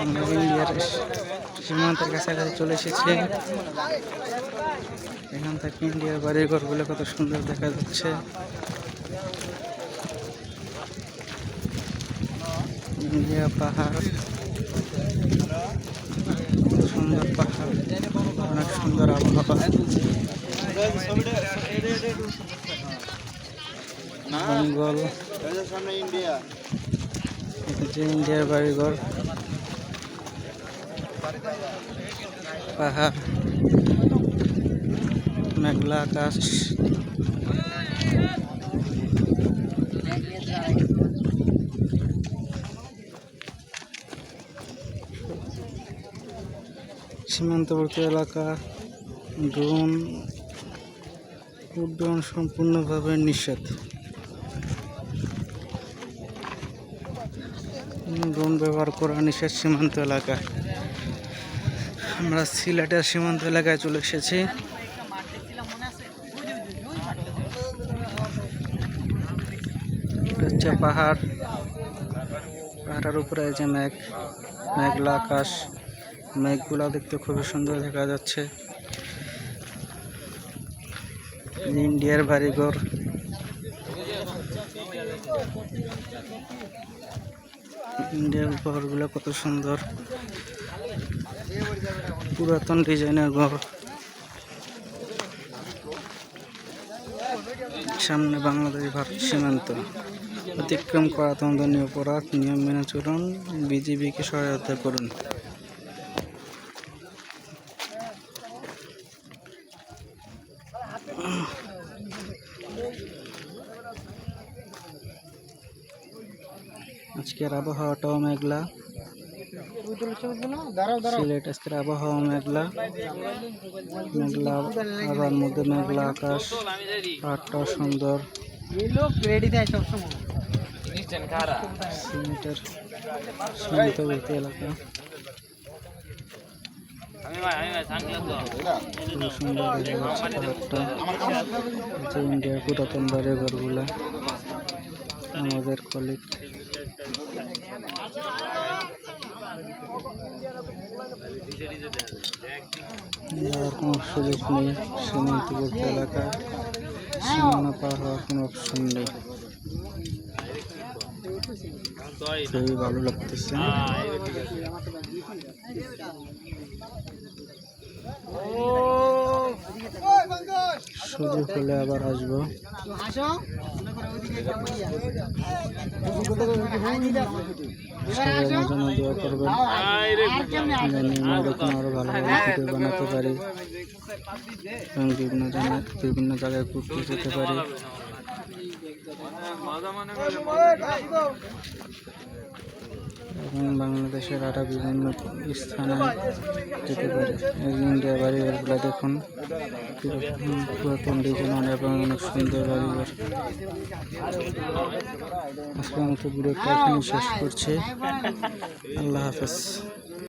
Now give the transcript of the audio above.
আমরা ইন্ডিয়ার সীমান্তের কাছাকাছি চলে এসেছি। এখান থেকে ইন্ডিয়ার বাড়িঘরগুলো কত সুন্দর দেখা যাচ্ছে। ইন্ডিয়া পাহাড়, সুন্দর পাহাড়, অনেক সুন্দর আবহাওয়া। জঙ্গল, যে ইন্ডিয়ার বাড়িঘর, পাহাড়, মেঘলা আকাশ। সীমান্তবর্তী এলাকা, ড্রোন উড্ডয়ন সম্পূর্ণভাবে নিষেধ। ড্রোন ব্যবহার করা নিষেধ সীমান্ত এলাকা। আমরা সিলেটের সীমান্ত এলাকায় চলে এসেছি। হচ্ছে পাহাড়, পাহাড়ের উপরে যে মেঘলা আকাশ, মেঘগুলা দেখতে খুবই সুন্দর দেখা যাচ্ছে। ইন্ডিয়ার বাড়িঘর, ইন্ডিয়ার ঘরগুলো কত সুন্দর, পুরাতন ডিজাইনের ঘর। সামনে বাংলাদেশ ভারত সীমান্ত, অতিক্রম করা দণ্ডনীয় অপরাধ, নিয়ম মেনে চলুন, বিজিবিকে সহায়তা করুন। আজকের আবহাওয়াটাও মেঘলা। সিলেট আজকের আবহাওয়া মেঘলা, মেঘলা আবার মধ্যে মেঘলা আকাশ, পাহাড়টাও সুন্দর। সিলেটের সীমান্তবর্তী এলাকা, খুব সুন্দর দেখা যাচ্ছে পাহাড়টা। ইন্ডিয়ার পুরাতন বাড়ি ঘরগুলা, আমাদের কলিগ। যাওয়ার কোনো সুযোগ নেই সীমান্তবর্তী এলাকায়, সীমানা পার হওয়ার কোনো অপশন নেই। খুবই ভালো লাগতেছে। সুযোগ হলে আবার আসবো। সবাই আমার জন্য দোয়া করবেন, এরকম আরো ভালো ভালো ভিডিও বানাতে পারি এবং বিভিন্ন জায়গায় ঘুরতে যেতে পারি। এবং বাংলাদেশের আরো বিভিন্ন স্থানে যেতে পারে। ইন্ডিয়া বাড়িঘরগুলো দেখুন, পুরাতন ডিজাইন এবং অনেক সুন্দর বাড়িঘর। আজকের মতো ভিডিওটা এখানে শেষ করছি। আল্লাহ হাফেজ।